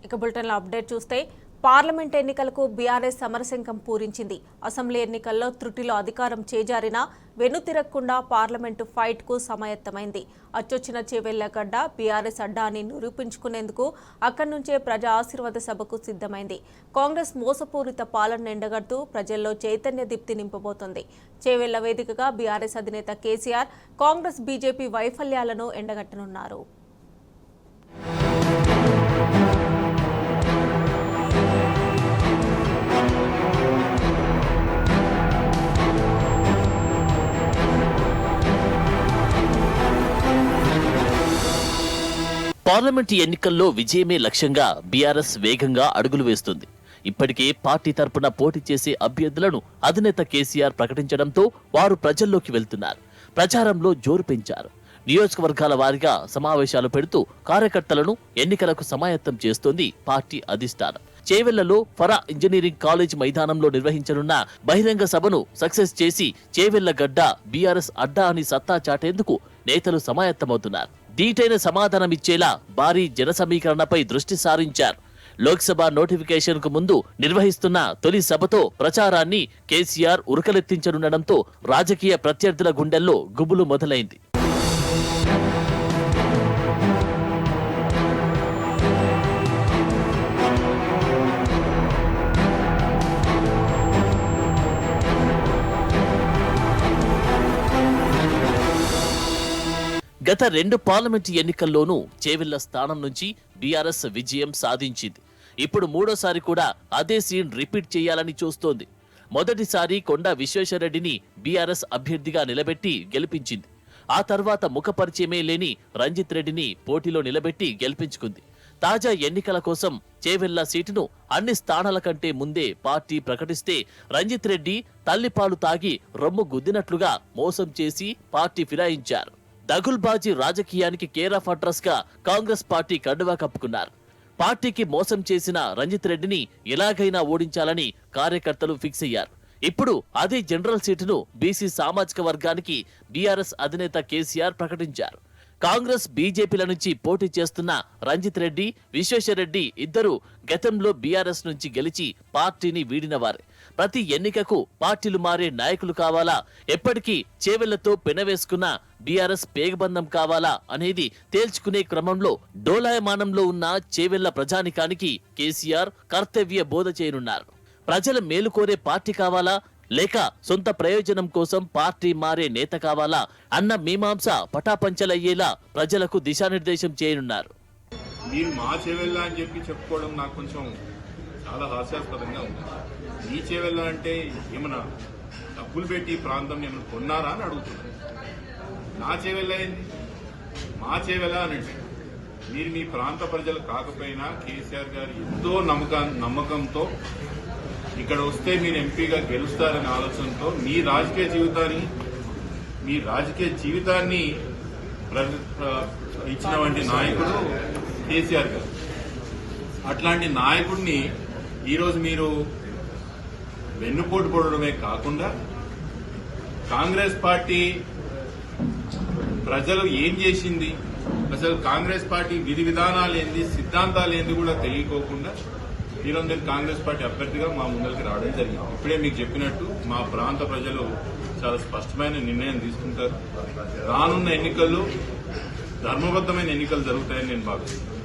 ఇక బులెటిన్లో అప్డేట్ చూస్తే పార్లమెంట్ ఎన్నికలకు బీఆర్ఎస్ సమరశంఖం పూరించింది. అసెంబ్లీ ఎన్నికల్లో త్రుటిలో అధికారం చేజారినా వెనుతిరగకుండా పార్లమెంటు ఫైట్కు సమాయత్తమైంది. అచ్చొచ్చిన చేవెళ్లగడ్డ బీఆర్ఎస్ అడ్డా అని నిరూపించుకునేందుకు అక్కడి నుంచే ప్రజా ఆశీర్వాద సభకు సిద్ధమైంది. కాంగ్రెస్ మోసపూరిత పాలన ఎండగడుతూ ప్రజల్లో చైతన్య దీప్తి నింపబోతోంది. చేవెళ్ల వేదికగా బీఆర్ఎస్ అధినేత కేసీఆర్ కాంగ్రెస్ బీజేపీ వైఫల్యాలను ఎండగట్టనున్నారు. పార్లమెంటు ఎన్నికల్లో విజయమే లక్ష్యంగా బీఆర్ఎస్ వేగంగా అడుగులు వేస్తుంది. ఇప్పటికే పార్టీ తరపున పోటీ చేసే అభ్యర్థులను అధినేత కేసీఆర్ ప్రకటించడంతో వారు ప్రజల్లోకి వెళ్తున్నారు. ప్రచారంలో జోరు పెంచారు. నియోజకవర్గాల వారీగా సమావేశాలు పెడుతూ కార్యకర్తలను ఎన్నికలకు సమాయత్తం చేస్తోంది పార్టీ అధిష్టానం. చేవెళ్లలో ఫరా ఇంజనీరింగ్ కాలేజ్ మైదానంలో నిర్వహించనున్న బహిరంగ సభను సక్సెస్ చేసి చేవెళ్లగడ్డ బీఆర్ఎస్ అడ్డా అని సత్తా చాటేందుకు నేతలు సమాయత్తమవుతున్నారు. దీటైన సమాధానమిచ్చేలా భారీ జన సమీకరణపై దృష్టి సారించారు. లోక్సభ నోటిఫికేషన్ కు ముందు నిర్వహిస్తున్న తొలి సభతో ప్రచారాన్ని కేసీఆర్ ఉరకలెత్తించనుండడంతో రాజకీయ ప్రత్యర్థుల గుండెల్లో గుబులు మొదలైంది. గత 2 పార్లమెంటు ఎన్నికల్లోనూ చేవెళ్ల స్థానం నుంచి బీఆర్ఎస్ విజయం సాధించింది. ఇప్పుడు మూడోసారి కూడా అదే సీన్ రిపీట్ చేయాలని చూస్తోంది. మొదటిసారి కొండా విశ్వేశ్వరరెడ్డిని బీఆర్ఎస్ అభ్యర్థిగా నిలబెట్టి గెలిపించింది. ఆ తర్వాత ముఖపరిచయమే లేని రంజిత్ రెడ్డిని పోటీలో నిలబెట్టి గెలిపించుకుంది. తాజా ఎన్నికల కోసం చేవెళ్ల సీటును అన్ని స్థానాల కంటే ముందే పార్టీ ప్రకటిస్తే రంజిత్ రెడ్డి తల్లిపాలు తాగి రొమ్ము గుద్దినట్లుగా మోసం చేసి పార్టీ ఫిరాయించారు. దగుల్బాజీ రాజకీయానికి కేర్ ఆఫ్ అడ్రస్ గా కాంగ్రెస్ పార్టీ కండువా కప్పుకున్నారు. పార్టీకి మోసం చేసిన రంజిత్ రెడ్డిని ఎలాగైనా ఓడించాలని కార్యకర్తలు ఫిక్స్ అయ్యారు. ఇప్పుడు అదే జనరల్ సీటును బీసీ సామాజిక వర్గానికి బీఆర్ఎస్ అధినేత కేసీఆర్ ప్రకటించారు. కాంగ్రెస్ బీజేపీల నుంచి పోటీ చేస్తున్న రంజిత్ రెడ్డి, విశ్వేశ్వరరెడ్డి ఇద్దరు గతంలో బీఆర్ఎస్ నుంచి గెలిచి పార్టీని వీడినవారే. ప్రతి ఎన్నికకు పార్టీలు మారే నాయకులు కావాలా, ఎప్పటికీ చేవెళ్లతో పెనవేసుకున్న బీఆర్ఎస్ పేగబంధం కావాలా అనేది తేల్చుకునే క్రమంలో డోలాయమానంలో ఉన్న చేవెళ్ల ప్రజానికానికి కేసీఆర్ కర్తవ్య బోధ చేయనున్నారు. ప్రజల మేలు కోరే పార్టీ కావాలా, లేక సొంత ప్రయోజనం కోసం పార్టీ మారే నేత కావాలా అన్న మీమాంస పటాపంచలయ్యేలా ప్రజలకు దిశానిర్దేశం చేయనున్నారు. మీరు మా చేవెళ్ళ అని చెప్పి చెప్పుకోవడం నాకు కొంచెం చాలా హాస్యాస్పదంగా ఉంది. మీ చేవెళ్ళ అంటే ఏమన్నా డబ్బులు పెట్టి ప్రాంతం ఏమైనా కొన్నారా అని అడుగుతున్నారు. నా చేవెళ్ళ ఏంది? మా చేవెళ్ళ అనండి. మీరు మీ ప్రాంత ప్రజలు కాకపోయినా కేసీఆర్ గారు ఎంతో నమ్మకంతో ఇక్కడ వస్తే మీరు ఎంపీగా గెలుస్తారనే ఆలోచనతో మీ రాజకీయ జీవితాన్ని ఇచ్చినటువంటి నాయకుడు కేసీఆర్ గారు. అట్లాంటి నాయకుడిని ఈరోజు మీరు వెన్నుపోటు పడడమే కాకుండా కాంగ్రెస్ పార్టీ ప్రజలు ఏం చేసింది, అసలు కాంగ్రెస్ పార్టీ విధి విధానాలు ఏంది, సిద్ధాంతాలు ఏంది కూడా తెలియకోకుండా మీరందరూ కాంగ్రెస్ పార్టీ అభ్యర్థిగా మా ముందరికి రావడం జరిగింది. ఇప్పుడే మీకు చెప్పినట్టు మా ప్రాంత ప్రజలు చాలా స్పష్టమైన నిర్ణయం తీసుకుంటారు. రానున్న ఎన్నికల్లో ధర్మబద్దమైన ఎన్నికలు జరుగుతాయని నేను భావిస్తున్నాను.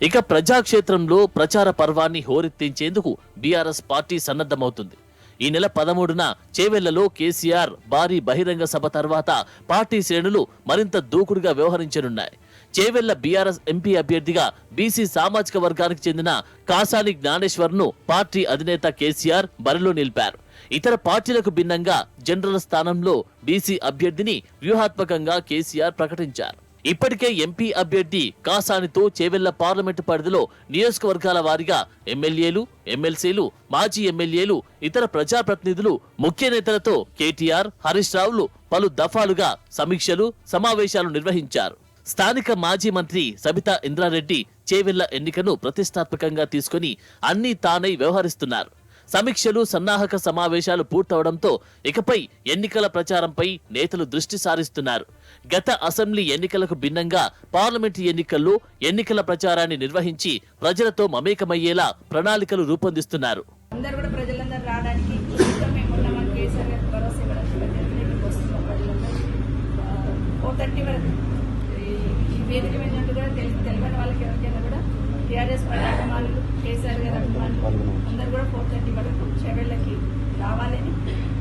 ఇక ప్రజాక్షేత్రంలో ప్రచార పర్వాన్ని హోరెత్తించేందుకు బీఆర్ఎస్ పార్టీ సన్నద్దమవుతుంది. ఈ నెల 13న చేవెళ్లలో కేసీఆర్ భారీ బహిరంగ సభ తర్వాత పార్టీ శ్రేణులు మరింత దూకుడుగా వ్యవహరించనున్నాయి. చేవెళ్ల బీఆర్ఎస్ ఎంపీ అభ్యర్థిగా బీసీ సామాజిక వర్గానికి చెందిన కాసాని జ్ఞానేశ్వర్ ను పార్టీ అధినేత కేసీఆర్ బరిలో నిలిపారు. ఇతర పార్టీలకు భిన్నంగా జనరల్ స్థానంలో బీసీ అభ్యర్థిని వ్యూహాత్మకంగా కేసీఆర్ ప్రకటించారు. ఇప్పటికే ఎంపీ అభ్యర్థి కాసానితో చేవెళ్ల పార్లమెంటు పరిధిలో నియోజకవర్గాల వారీగా ఎమ్మెల్యేలు, ఎమ్మెల్సీలు, మాజీ ఎమ్మెల్యేలు, ఇతర ప్రజాప్రతినిధులు, ముఖ్య నేతలతో కేటీఆర్, హరీష్ రావులు పలు దఫాలుగా సమీక్షలు, సమావేశాలు నిర్వహించారు. స్థానిక మాజీ మంత్రి సబితా ఇంద్రారెడ్డి చేవెళ్ల ఎన్నికను ప్రతిష్టాత్మకంగా తీసుకుని అన్ని తానై వ్యవహరిస్తున్నారు. సమీక్షలు సన్నాహక సమావేశాలు పూర్తవడంతో ఇకపై ఎన్నికల ప్రచారంపై నేతలు దృష్టి సారిస్తున్నారు. గత అసెంబ్లీ ఎన్నికలకు భిన్నంగా పార్లమెంటు ఎన్నికల్లో ఎన్నికల ప్రచారాన్ని నిర్వహించి ప్రజలతో మమేకమయ్యేలా ప్రణాళికలు రూపొందిస్తున్నారు. అందరూ కూడా ప్రజలందరూ రావడానికి మేము ఉన్నామని కేసీఆర్ గారికి భరోసా ఇవ్వడానికి ప్రజలకు వస్తున్నాం. ప్రజలందరూ 4:30 వరకు ఈ వేదిక మీద కూడా తెలియని వాళ్ళకి ఎవరికైనా కూడా టీఆర్ఎస్ పార్టీ అభిమానులు, కేసీఆర్ గారి అభిమానులు అందరూ కూడా 4:30 వరకు చెవెళ్ళకి రావాలని,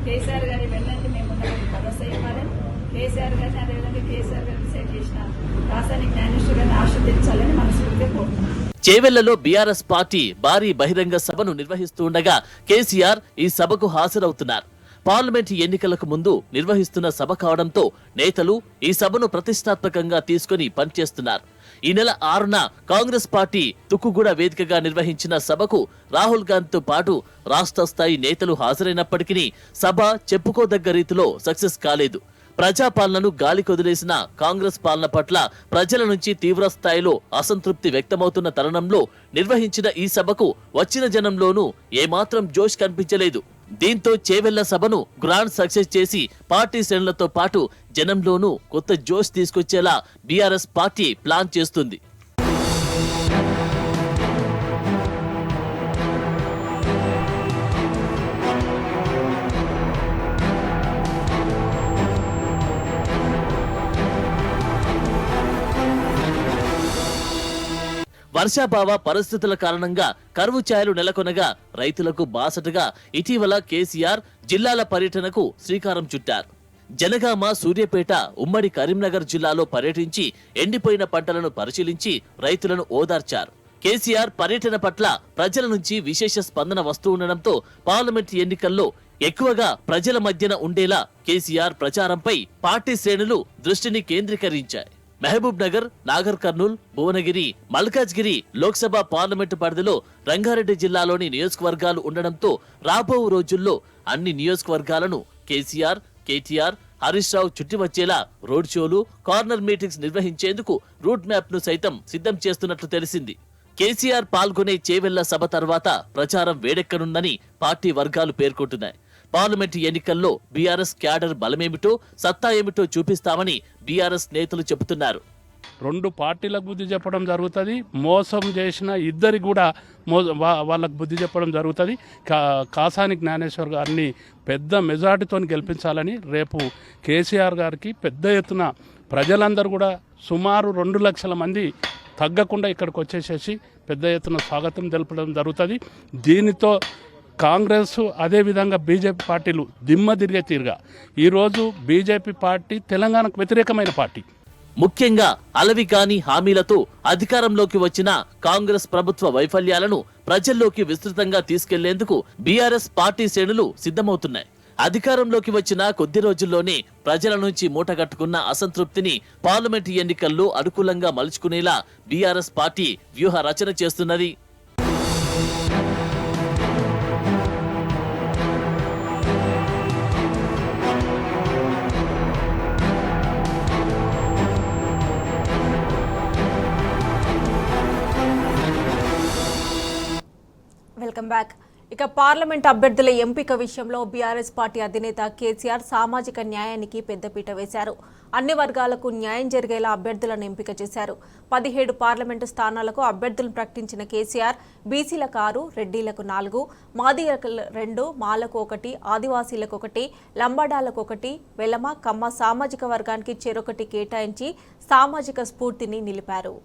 కేసీఆర్ గారి వెళ్ళండి మేము ఉన్నామని భరోసా ఇవ్వాలని, కేసీఆర్ గారిని అదేవిధంగా కేసీఆర్ గారు డిసైడ్ చేసిన రాసాని జ్ఞానేశ్వర్ గారిని ఆశీర్వదించాలని మనస్ఫూర్తిగా కోరుతున్నాం. చేవెళ్లలో బీఆర్ఎస్ పార్టీ భారీ బహిరంగ సభను నిర్వహిస్తుండగా కేసీఆర్ ఈ సభకు హాజరవుతున్నారు. పార్లమెంటు ఎన్నికలకు ముందు నిర్వహిస్తున్న సభ కావడంతో నేతలు ఈ సభను ప్రతిష్టాత్మకంగా తీసుకుని పనిచేస్తున్నారు. ఈ నెల 6న కాంగ్రెస్ పార్టీ తుక్కుగూడ వేదికగా నిర్వహించిన సభకు రాహుల్ గాంధీతో పాటు రాష్ట్ర స్థాయి నేతలు హాజరైనప్పటికీ సభ చెప్పుకోదగ్గ రీతిలో సక్సెస్ కాలేదు. ప్రజాపాలనను గాలికొదిలేసిన కాంగ్రెస్ పాలన పట్ల ప్రజల నుంచి తీవ్ర స్థాయిలో అసంతృప్తి వ్యక్తమవుతున్న తరుణంలో నిర్వహించిన ఈ సభకు వచ్చిన జనంలోనూ ఏమాత్రం జోష్ కనిపించలేదు. దీంతో చేవెళ్ల సభను గ్రాండ్ సక్సెస్ చేసి పార్టీ శ్రేణులతో పాటు జనంలోనూ కొత్త జోష్ తీసుకొచ్చేలా బీఆర్ఎస్ పార్టీ ప్లాన్ చేస్తుంది. వర్షాభావ పరిస్థితుల కారణంగా కరువు ఛాయలు నెలకొనగా రైతులకు బాసటగా ఇటీవల కేసీఆర్ జిల్లాల పర్యటనకు శ్రీకారం చుట్టారు. జనగామ, సూర్యాపేట, ఉమ్మడి కరీంనగర్ జిల్లాలో పర్యటించి ఎండిపోయిన పంటలను పరిశీలించి రైతులను ఓదార్చారు. కేసీఆర్ పర్యటన పట్ల ప్రజల నుంచి విశేష స్పందన వస్తూ ఉండడంతో పార్లమెంట్ ఎన్నికల్లో ఎక్కువగా ప్రజల మధ్యన ఉండేలా కేసీఆర్ ప్రచారంపై పార్టీ శ్రేణులు దృష్టిని కేంద్రీకరించాయి. మహబూబ్ నగర్, నాగర్ కర్నూల్, భువనగిరి, మల్కాజ్గిరి లోక్సభ పార్లమెంటు పరిధిలో రంగారెడ్డి జిల్లాలోని నియోజకవర్గాలు ఉండడంతో రాబో రోజుల్లో అన్ని నియోజకవర్గాలను కేసీఆర్, కేటీఆర్, హరీష్ రావు చుట్టి వచ్చేలా రోడ్ షోలు, కార్నర్ మీటింగ్స్ నిర్వహించేందుకు రూట్ మ్యాప్ ను సైతం సిద్ధం చేస్తున్నట్లు తెలిసింది. కేసీఆర్ పాల్గొనే చేవెళ్ల సభ తర్వాత ప్రచారం వేడెక్కనుందని పార్టీ వర్గాలు పేర్కొంటున్నాయి. పార్లమెంటు ఎన్నికల్లో బీఆర్ఎస్ క్యాడర్ బలమేమిటో, సత్తా ఏమిటో చూపిస్తామని బీఆర్ఎస్ నేతలు చెబుతున్నారు. 2 పార్టీలకు బుద్ధి చెప్పడం జరుగుతుంది. మోసం చేసిన ఇద్దరికి కూడా వాళ్ళకు బుద్ధి చెప్పడం జరుగుతుంది. కాసాని జ్ఞానేశ్వర్ గారిని పెద్ద మెజార్టీతో గెలిపించాలని రేపు కేసీఆర్ గారికి పెద్ద ఎత్తున ప్రజలందరూ కూడా సుమారు 2 లక్షల మంది తగ్గకుండా ఇక్కడికి వచ్చేసేసి పెద్ద ఎత్తున స్వాగతం తెలపడం జరుగుతుంది. దీనితో కాంగ్రెస్ అదేవిధంగా బీజేపీ పార్టీలు దిమ్మ తిరిగే తీరుగా ఈరోజు బీజేపీ పార్టీ తెలంగాణకు వ్యతిరేకమైన పార్టీ. ముఖ్యంగా అలవికాని హామీలతో అధికారంలోకి వచ్చిన కాంగ్రెస్ ప్రభుత్వ వైఫల్యాలను ప్రజల్లోకి విస్తృతంగా తీసుకెళ్లేందుకు బీఆర్ఎస్ పార్టీ శ్రేణులు సిద్ధమవుతున్నాయి. అధికారంలోకి వచ్చిన కొద్ది రోజుల్లోనే ప్రజల నుంచి మూటగట్టుకున్న అసంతృప్తిని పార్లమెంటు ఎన్నికల్లో అనుకూలంగా మలుచుకునేలా బీఆర్ఎస్ పార్టీ వ్యూహ రచన చేస్తున్నది. Welcome back. ఇక పార్లమెంట్ అభ్యర్థుల ఎంపిక విషయంలో బీఆర్ఎస్ పార్టీ అధినేత కేసీఆర్ సామాజిక న్యాయానికి పెద్దపీట వేశారు. అన్ని వర్గాలకు న్యాయం జరిగేలా అభ్యర్థులను ఎంపిక చేశారు. 17 పార్లమెంటు స్థానాలకు అభ్యర్థులను ప్రకటించిన కేసీఆర్ బీసీలకు 6, రెడ్డిలకు 4, మాదిగలకు 2, మాలకు 1, ఆదివాసీలకు 1, లంబాడాలకు 1, వెలమ, కమ్మ సామాజిక వర్గానికి చెరొకటి కేటాయించి సామాజిక స్ఫూర్తిని నిలిపారు.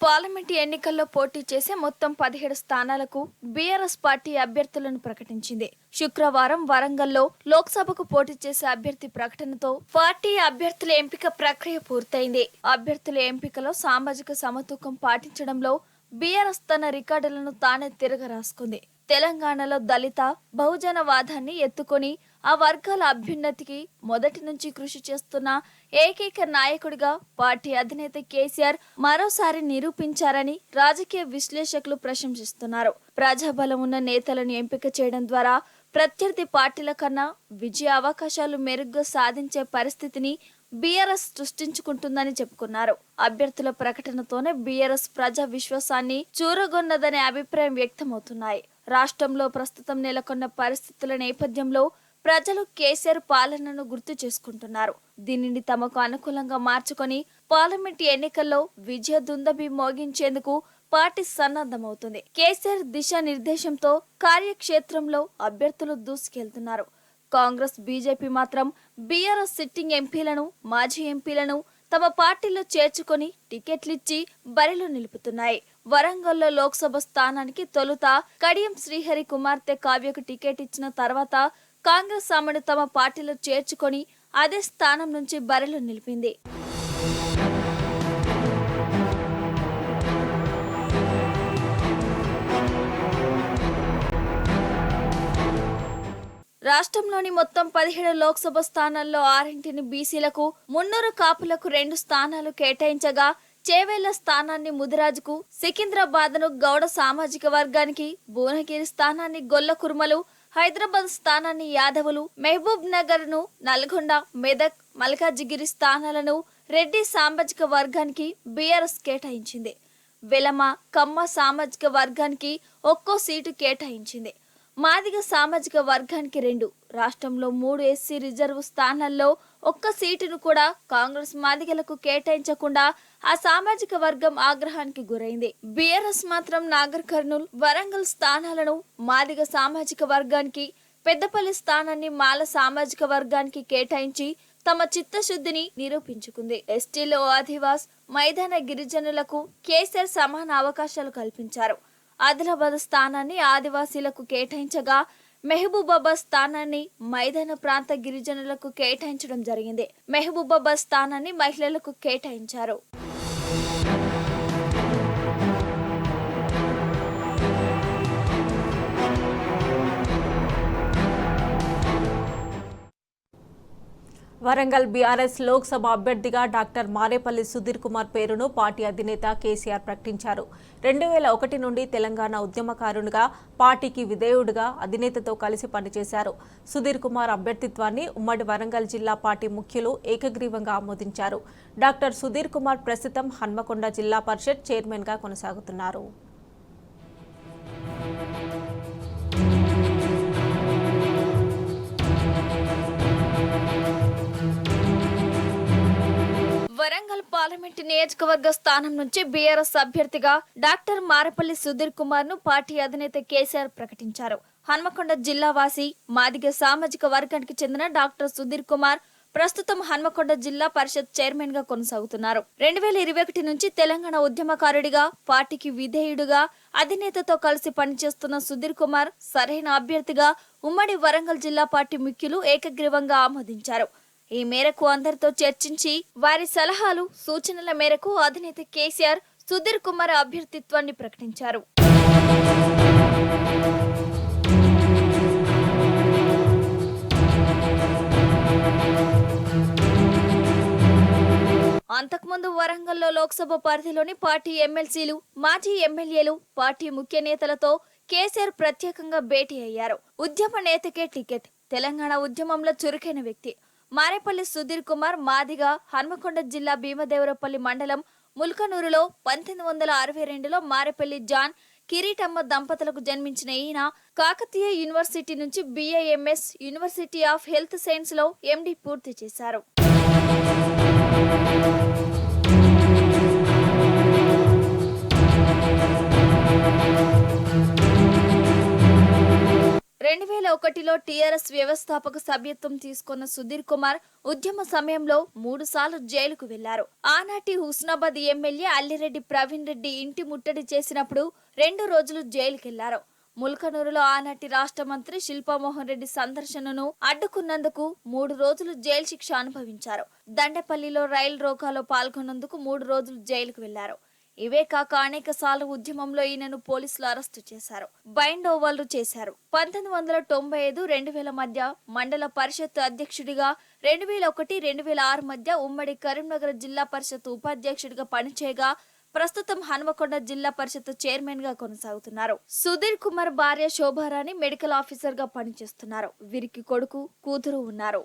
పార్లమెంటు ఎన్నికల్లో పోటీ చేసే మొత్తం 17 స్థానాలకు బీఆర్ఎస్ పార్టీ అభ్యర్థులను ప్రకటించింది. శుక్రవారం వరంగల్లో లోక్సభకు పోటీ చేసే అభ్యర్థి ప్రకటనతో పార్టీ అభ్యర్థుల ఎంపిక ప్రక్రియ పూర్తయింది. అభ్యర్థుల ఎంపికలో సామాజిక సమతూకం పాటించడంలో బీఆర్ఎస్ తన రికార్డులను తానే తిరగరాసుకుంది. తెలంగాణలో దళిత బహుజన వాదాన్ని ఎత్తుకొని ఆ వర్గాల అభ్యున్నతికి మొదటి నుంచి కృషి చేస్తున్న ఏకైక నాయకుడిగా పార్టీ అధినేత కేసీఆర్ మరోసారి నిరూపించారని రాజకీయ విశ్లేషకులు ప్రశంసిస్తున్నారు. ప్రజాబలం ఉన్న నేతలను ఎంపిక చేయడం ద్వారా ప్రత్యర్థి పార్టీల కన్నా విజయ అవకాశాలు మెరుగ్గా సాధించే పరిస్థితిని బీఆర్ఎస్ సృష్టించుకుంటుందని చెప్పుకున్నారు. అభ్యర్థుల ప్రకటనతోనే బీఆర్ఎస్ ప్రజా విశ్వాసాన్ని చూరగొన్నదనే అభిప్రాయం వ్యక్తమవుతున్నాయి. రాష్ట్రంలో ప్రస్తుతం నెలకొన్న పరిస్థితుల నేపథ్యంలో ప్రజలు కేసీఆర్ పాలనను గుర్తు చేసుకుంటున్నారు. దీనిని తమకు అనుకూలంగా మార్చుకొని పార్లమెంట్ ఎన్నికల్లో విజయ దుందబి మోగించేందుకు పార్టీ సన్నద్ధమవుతుంది. కేసీఆర్ దిశానిర్దేశంతో కార్యక్షేత్రంలో అభ్యర్థులు దూసుకెళ్తున్నారు. కాంగ్రెస్, బీజేపీ మాత్రం బీఆర్ఎస్ సిట్టింగ్ ఎంపీలను, మాజీ ఎంపీలను తమ పార్టీలో చేర్చుకొని టికెట్లిచ్చి బరిలో నిలుపుతున్నాయి. వరంగల్లో లోక్సభ స్థానానికి తొలుత కడియం శ్రీహరి కుమార్తె కావ్యకు టికెట్ ఇచ్చిన తర్వాత కాంగ్రెస్ ఆమెను తమ పార్టీలో చేర్చుకొని అదే స్థానం నుంచి బరిలో నిలిపింది. రాష్ట్రంలోని మొత్తం 17 లోక్సభ స్థానాల్లో 6 బీసీలకు, 300 కాపులకు 2 స్థానాలు కేటాయించగా చేవేళ్ల స్థానాన్ని ముదిరాజుకు, సికింద్రాబాద్ను గౌడ సామాజిక వర్గానికి, భువనగిరి స్థానాన్ని గొల్ల కుర్మలు, హైదరాబాద్ స్థానాన్ని యాదవులు, మహబూబ్ నగర్ ను, నల్గొండ, మెదక్, మల్కాజిగిరి స్థానాలను రెడ్డి సామాజిక వర్గానికి బీఆర్ఎస్ కేటాయించింది. వెలమ, కమ్మ సామాజిక వర్గానికి ఒక్కో సీటు కేటాయించింది. మాదిగ సామాజిక వర్గానికి 2, రాష్ట్రంలో 3 ఎస్సీ రిజర్వ్ స్థానాల్లో ఒక్క సీటును కూడా కాంగ్రెస్ మాదిగలకు కేటాయించకుండా ఆ సామాజిక వర్గం ఆగ్రహానికి గురైంది. బీఆర్ఎస్ మాత్రం నాగర్ కర్నూల్, వరంగల్ స్థానాలను మాదిగ సామాజిక వర్గానికి, పెద్దపల్లి స్థానాన్ని మాల సామాజిక వర్గానికి కేటాయించి తమ చిత్తశుద్ధిని నిరూపించుకుంది. ఎస్టీలో ఆదివాస్, మైదాన గిరిజనులకు కేసీఆర్ సమాన అవకాశాలు కల్పించారు. ఆదిలాబాద్ స్థానాన్ని ఆదివాసీలకు కేటాయించగా మహబూబాబాద్ స్థానాన్ని మైదాన ప్రాంత గిరిజనులకు కేటాయించడం జరిగింది. మహబూబాబాద్ స్థానాన్ని మహిళలకు కేటాయించారు. వరంగల్ బీఆర్ఎస్ లోక్సభ అభ్యర్థిగా డాక్టర్ మారేపల్లి సుధీర్ కుమార్ పేరును పార్టీ అధినేత కేసీఆర్ ప్రకటించారు. 2001 నుండి తెలంగాణ ఉద్యమకారునిగా, పార్టీకి విధేయుడిగా అధినేతతో కలిసి పనిచేశారు. సుధీర్ కుమార్ అభ్యర్థిత్వాన్ని ఉమ్మడి వరంగల్ జిల్లా పార్టీ ముఖ్యులు ఏకగ్రీవంగా ఆమోదించారు. డాక్టర్ సుధీర్ కుమార్ ప్రస్తుతం హన్మకొండ జిల్లా పరిషత్ చైర్మన్గా కొనసాగుతున్నారు. వరంగల్ పార్లమెంట్ నియోజకవర్గ స్థానం నుంచి బీఆర్ఎస్ అభ్యర్థిగా డాక్టర్ మారేపల్లి సుధీర్ కుమార్ ను పార్టీ అధినేత కేసీఆర్ ప్రకటించారు. హన్మకొండ జిల్లా వాసి మాదిగ సామాజిక వర్గానికి చెందిన డాక్టర్ సుధీర్ కుమార్ ప్రస్తుతం హన్మకొండ జిల్లా పరిషత్ చైర్మన్ గా కొనసాగుతున్నారు. 2021 నుంచి తెలంగాణ ఉద్యమకారుడిగా, పార్టీకి విధేయుడుగా అధినేతతో కలిసి పనిచేస్తున్న సుధీర్ కుమార్ సరైన అభ్యర్థిగా ఉమ్మడి వరంగల్ జిల్లా పార్టీ ముఖ్యులు ఏకగ్రీవంగా ఆమోదించారు. ఈ మేరకు అందరితో చర్చించి వారి సలహాలు, సూచనల మేరకు అధినేత కేసీఆర్ సుధీర్ కుమార్ అభ్యర్థిత్వాన్ని ప్రకటించారు. అంతకుముందు వరంగల్లో లోక్సభ పరిధిలోని పార్టీ ఎమ్మెల్సీలు, మాజీ ఎమ్మెల్యేలు, పార్టీ ముఖ్య నేతలతో కేసీఆర్ ప్రత్యేకంగా భేటీ అయ్యారు. ఉద్యమ నేతకే టికెట్. తెలంగాణ ఉద్యమంలో చురుకైన వ్యక్తి మారేపల్లి సుధీర్ కుమార్ మాదిగా హన్మకొండ జిల్లా భీమదేవరపల్లి మండలం ముల్కనూరులో 1962లో మారేపల్లి జాన్, కిరీటమ్మ దంపతులకు జన్మించిన ఈయన కాకతీయ యూనివర్సిటీ నుంచి BIMS, university of health science లో MD పూర్తి చేశారు. 2001లో టీఆర్ఎస్ వ్యవస్థాపక సభ్యత్వం తీసుకున్న సుధీర్ కుమార్ ఉద్యమ సమయంలో 3 సార్లు జైలుకు వెళ్లారు. ఆనాటి హుస్నాబాద్ ఎమ్మెల్యే అల్లిరెడ్డి ప్రవీణ్ రెడ్డి ఇంటి ముట్టడి చేసినప్పుడు 2 రోజులు జైలుకెళ్లారు. ముల్కనూరులో ఆనాటి రాష్ట్ర మంత్రి శిల్పామోహన్ రెడ్డి సందర్శనను అడ్డుకున్నందుకు 3 రోజులు జైలు శిక్ష అనుభవించారు. దండపల్లిలో రైలు రోకాలో పాల్గొన్నందుకు 3 రోజులు జైలుకు వెళ్లారు. ఇవే కాక అనేక సార్లు ఉద్యమంలో ఈయనను పోలీసులు అరెస్టు చేశారు, బైండ్ ఓవర్లు చేశారు. 1995-2000 మధ్య మండల పరిషత్ అధ్యక్షుడిగా, 2001-2006 మధ్య ఉమ్మడి కరీంనగర్ జిల్లా పరిషత్ ఉపాధ్యక్షుడిగా పనిచేయగా ప్రస్తుతం హనుమకొండ జిల్లా పరిషత్ చైర్మన్ గా కొనసాగుతున్నారు. సుధీర్ కుమార్ భార్య శోభారాణి మెడికల్ ఆఫీసర్ గా పనిచేస్తున్నారు. వీరికి కొడుకు, కూతురు ఉన్నారు.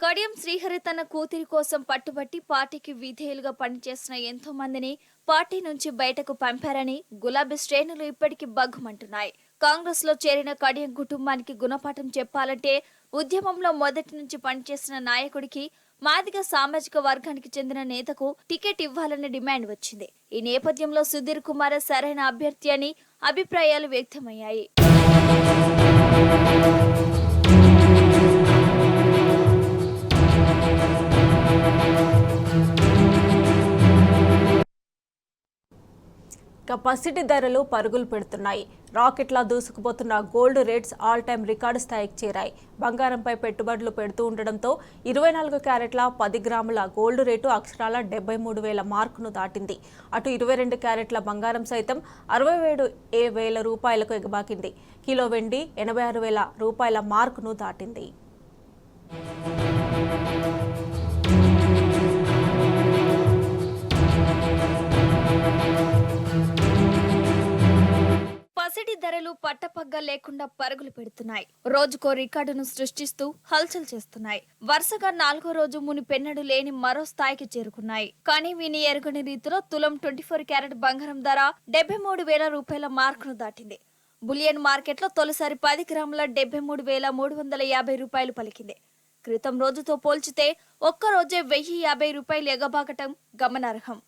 కడియం శ్రీహరి తన కూతురి కోసం పట్టుబట్టి పార్టీకి విధేయులుగా పనిచేసిన ఎంతో మందిని పార్టీ నుంచి బయటకు పంపారని గులాబీ శ్రేణులు ఇప్పటికీ బగ్గుమంటున్నాయి. కాంగ్రెస్ లో చేరిన కడియం కుటుంబానికి గుణపాఠం చెప్పాలంటే ఉద్యమంలో మొదటి నుంచి పనిచేసిన నాయకుడికి మాదిగ సామాజిక వర్గానికి చెందిన నేతకు టికెట్ ఇవ్వాలనే డిమాండ్ వచ్చింది. ఈ నేపథ్యంలో సుధీర్ కుమార్ సరైన అభ్యర్థి అని అభిప్రాయాలు వ్యక్తమయ్యాయి. పసిటి ధరలు పరుగులు పెడుతున్నాయి. రాకెట్లా దూసుకుపోతున్న gold rates all time record స్థాయికి చేరాయి. బంగారంపై పెట్టుబడులు పెడుతూ ఉండడంతో 24 క్యారెట్ల 10 గ్రాముల గోల్డ్ రేటు అక్షరాల 73,000 మార్కును దాటింది. అటు 22 క్యారెట్ల బంగారం సైతం 67,000 రూపాయలకు ఎగబాకింది. కిలో వెండి 86,000 రూపాయల మార్కును దాటింది. పసిడి ధరలు పట్టపగ్గా లేకుండా పరుగులు పెడుతున్నాయి. రోజుకో రికార్డును సృష్టిస్తూ హల్చల్ చేస్తున్నాయి. వరుసగా 4వ రోజు మునిపెన్నడు లేని మరో స్థాయికి చేరుకున్నాయి. కానీ వీని ఎరుగని రీతిలో తులం 24 క్యారెట్ బంగారం ధర 73,000 రూపాయల మార్కును దాటింది. బులియన్ మార్కెట్లో తొలిసారి 10 గ్రాముల 73,350 రూపాయలు పలికింది. క్రితం రోజుతో పోల్చితే ఒక్కరోజే 1,050 రూపాయలు ఎగబాకటం గమనార్హం.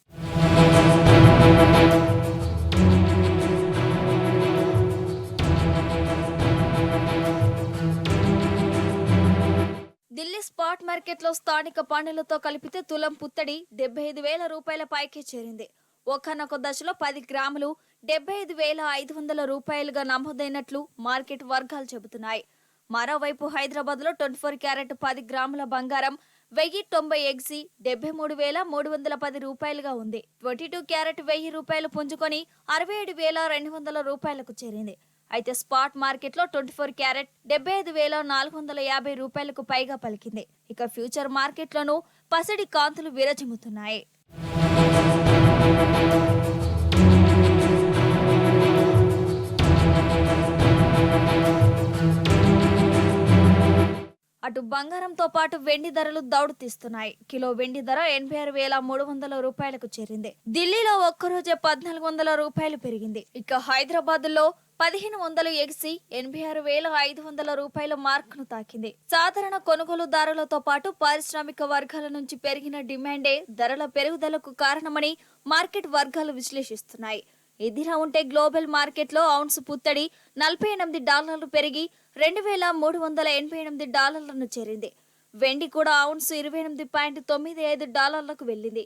ఢిల్లీ స్పాట్ మార్కెట్లో స్థానిక పన్నులతో కలిపితే తులం పుత్తడి 75,000 రూపాయల పైకే చేరింది. ఒక్కనొక దశలో 10 గ్రాములు 75,500 రూపాయలుగా నమోదైనట్లు మార్కెట్ వర్గాలు చెబుతున్నాయి. మరోవైపు హైదరాబాద్ లో 24 క్యారెట్ 10 గ్రాముల బంగారం 1090 ఎగ్సి 73,310 రూపాయలుగా ఉంది. 22 క్యారెట్ 1000 రూపాయలు పుంజుకొని 67,200 రూపాయలకు చేరింది. అయితే స్పాట్ మార్కెట్ లో 24 క్యారెట్ 75,450 రూపాయలకు పైగా పలికింది. ఇక ఫ్యూచర్ మార్కెట్ లోనూ పసిడి కాంతులు విరజిమ్ముతున్నాయి. అటు బంగారంతో పాటు వెండి ధరలు దౌడు తీస్తున్నాయి. కిలో వెండి ధర 86,300 రూపాయలకు చేరింది. ఢిల్లీలో ఒక్కరోజే 1,400 రూపాయలు పెరిగింది. ఇక హైదరాబాద్ లో 1,500 ఎగిసి 86,500 రూపాయల మార్కును తాకింది. సాధారణ కొనుగోలుదారులతో పాటు పారిశ్రామిక వర్గాల నుంచి పెరిగిన డిమాండే ధరల పెరుగుదలకు కారణమని మార్కెట్ వర్గాలు విశ్లేషిస్తున్నాయి. ఇదిలా ఉంటే గ్లోబల్ మార్కెట్ లో ఔన్స్ పుత్తడి $48 పెరిగి $2,388 చేరింది. వెండి కూడా ఔన్స్ $28.95 వెళ్ళింది.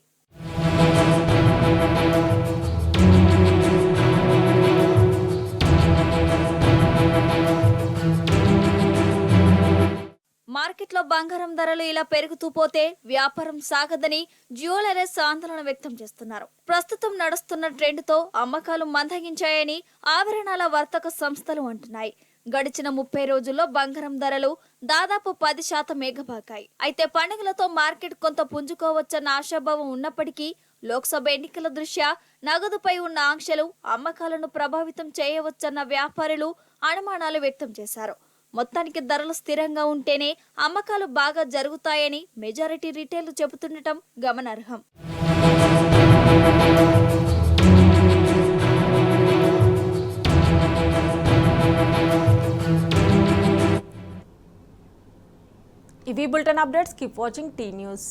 మార్కెట్లో బంగారం ధరలు ఇలా పెరుగుతూ పోతే వ్యాపారం సాగదని జ్యువెలర్స్ ఆందోళన వ్యక్తం చేస్తున్నారు. ప్రస్తుతం నడుస్తున్న ట్రెండ్ తో అమ్మకాలు మందగించాయని ఆభరణాల వర్తక సంస్థలు అంటున్నాయి. గడిచిన 30 రోజుల్లో బంగారం ధరలు దాదాపు 10% ఎగబాకాయి. అయితే పండుగలతో మార్కెట్ కొంత పుంజుకోవచ్చన్న ఆశాభావం ఉన్నప్పటికీ లోక్సభ ఎన్నికల దృష్ట్యా నగదుపై ఉన్న ఆంక్షలు అమ్మకాలను ప్రభావితం చేయవచ్చన్న వ్యాపారులు అనుమానాలు వ్యక్తం చేశారు. మొత్తానికి ధరలు స్థిరంగా ఉంటేనే అమ్మకాలు బాగా జరుగుతాయని మెజారిటీ రిటైల్ చెబుతుండటం గమనార్హం. ఇవి bulletin updates. Keep watching tea news.